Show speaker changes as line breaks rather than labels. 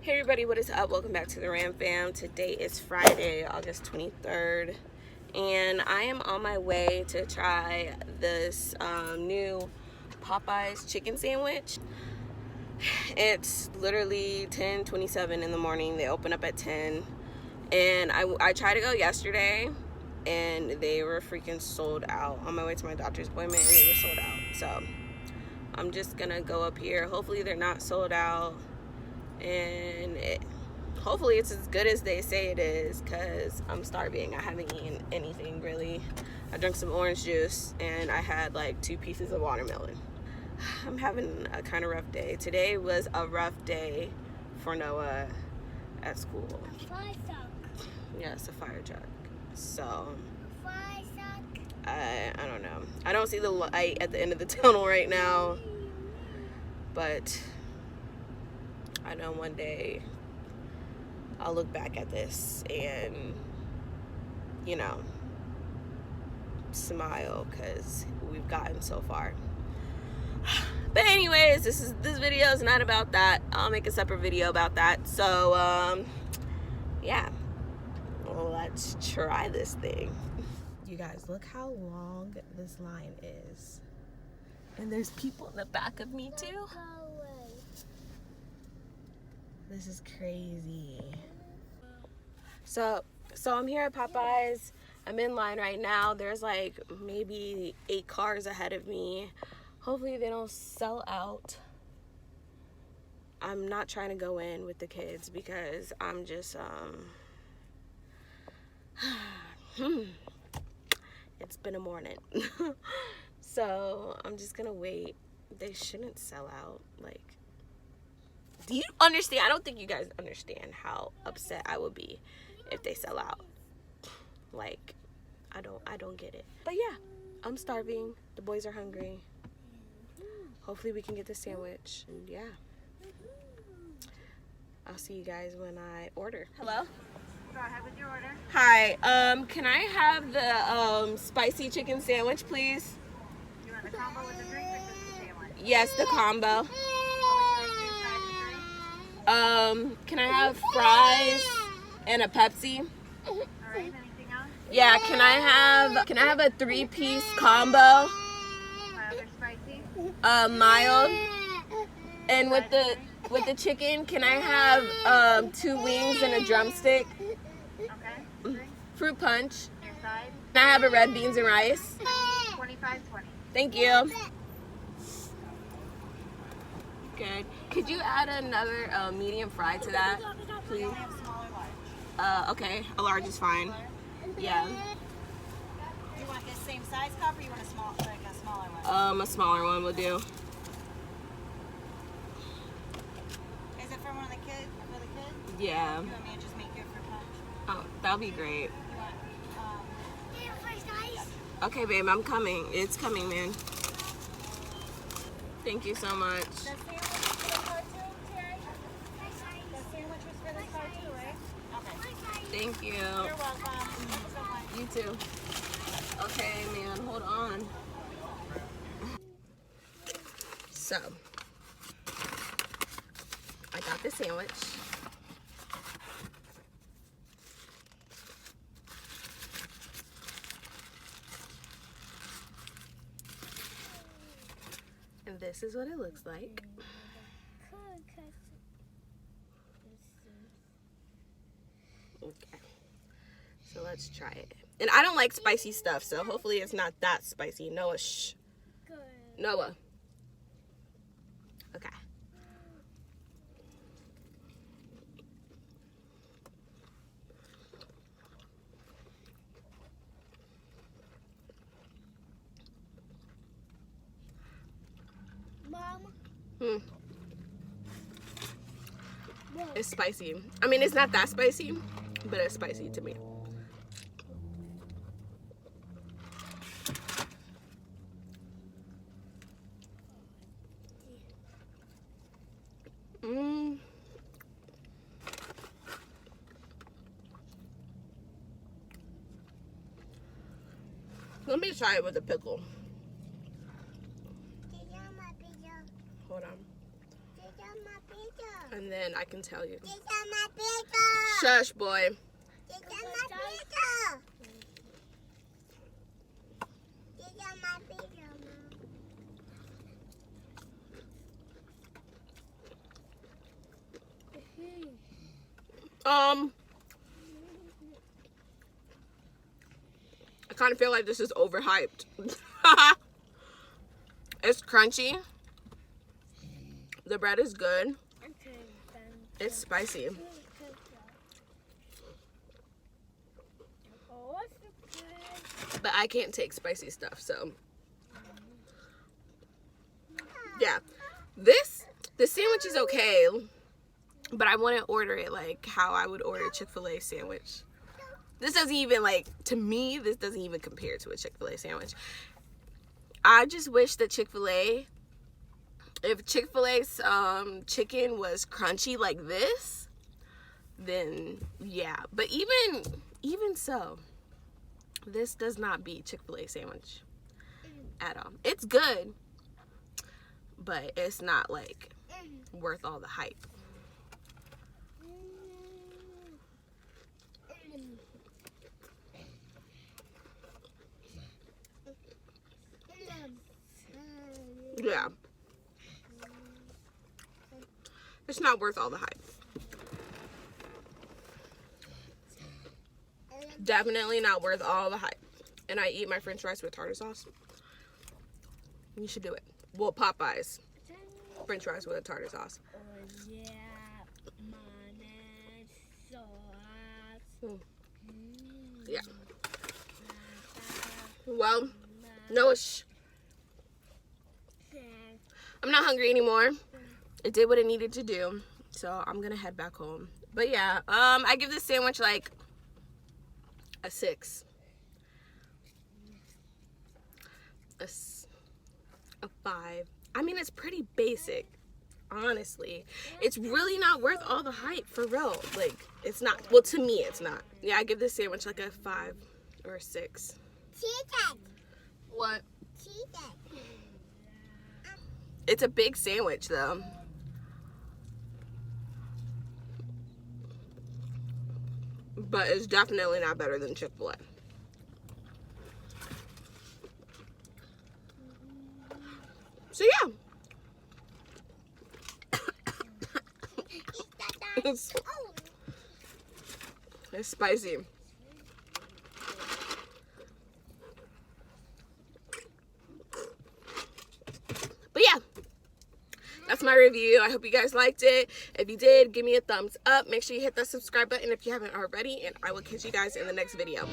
Hey everybody, what is up? Welcome back to the Ram Fam. Today is Friday, August 23rd, and I am on my way to try this new Popeyes chicken sandwich. It's literally 10:27 in the morning. They open up at 10, and I tried to go yesterday, and they were freaking sold out. On my way to my doctor's appointment, and they were sold out. So I'm just gonna go up here. Hopefully they're not sold out. And hopefully it's as good as they say it is, because I'm starving. I haven't eaten anything really. I drank some orange juice and I had like 2 pieces of watermelon. I'm having a kind of rough day. Today was a rough day for Noah at school.
A fire truck.
Yes, a fire truck. So
A fire truck.
I don't know. I don't see the light at the end of the tunnel right now, but I know one day I'll look back at this and, you know, smile, because we've gotten so far. But anyways, this video is not about that. I'll make a separate video about that. So yeah, well, let's try this thing. You guys, look how long this line is, and there's people in the back of me too. This is crazy. So I'm here at Popeyes. I'm in line right now. There's like maybe 8 cars ahead of me. Hopefully they don't sell out. I'm not trying to go in with the kids because I'm just it's been a morning. So I'm just gonna wait. They shouldn't sell out. Like, do you understand? I don't think you guys understand how upset I would be if they sell out. Like, I don't get it. But yeah, I'm starving. The boys are hungry. Hopefully we can get the sandwich. And yeah, I'll see you guys when I order. Hello?
Go ahead with your order.
Hi. Can I have the spicy chicken sandwich, please?
You want the combo with the drink or just the sandwich?
Yes, the combo. Can I have fries and a Pepsi?
All right, anything else?
Yeah, can I have a 3-piece combo?
Mild or spicy?
Mild. And with the chicken, can I have 2 wings and a drumstick?
Okay. Drink.
Fruit punch.
Your side?
Can I have a red beans and rice?
25.20.
Thank you. Good. Could you add another medium fry to that, please?
We have small or large?
Okay, a large is fine. Yeah.
Do you want the same size cup or you want a smaller one?
A smaller one will do.
Is it for one of the kids? For the kids?
Yeah.
You want me to just make you a fruit punch?
Oh, that'll be great.
You want first ice?
Okay, babe, I'm coming. It's coming, man. Thank you so much.
The sandwich was for the car too, Terry? The sandwich was for the car too, right? Okay.
Thank you.
You're welcome.
You too. Okay, man, hold on. So, I got the sandwich. And this is what it looks like. Okay. So let's try it. And I don't like spicy stuff, so hopefully it's not that spicy. Noah, shh. Noah. Okay.
Mom?
It's spicy. I mean, it's not that spicy, but it's spicy to me. Let me try it with a pickle. Hold on. And then I can tell you.
These are my pizza.
Shush, boy.
These are my pizza. These are my pizza,
I kind of feel like this is overhyped. It's crunchy. The bread is good. It's spicy. But I can't take spicy stuff, so. Yeah. The sandwich is okay. But I wouldn't order it like how I would order a Chick-fil-A sandwich. This doesn't even, like, to me, this doesn't even compare to a Chick-fil-A sandwich. I just wish that Chick-fil-A, if Chick-fil-A's chicken was crunchy like this, then yeah. But even so, this does not beat Chick-fil-A sandwich at all. It's good, but it's not, like, worth all the hype. Yeah. It's not worth all the hype. Definitely not worth all the hype. And I eat my french fries with tartar sauce. You should do it. Well, Popeyes. French fries with a tartar sauce.
Oh, yeah. Mayonnaise sauce.
Yeah. Well, no, I'm not hungry anymore. It did what it needed to do. So I'm going to head back home. But yeah, I give this sandwich like a 6. A 5. I mean, it's pretty basic, honestly. It's really not worth all the hype, for real. Like, it's not. Well, to me, it's not. Yeah, I give this sandwich like a 5 or a 6.
Cheese.
What?
Cheese.
It's a big sandwich, though. But it's definitely not better than Chick-fil-A. So, yeah. It's spicy. But yeah, that's my review. I hope you guys liked it. If you did, give me a thumbs up. Make sure you hit that subscribe button if you haven't already. And I will catch you guys in the next video.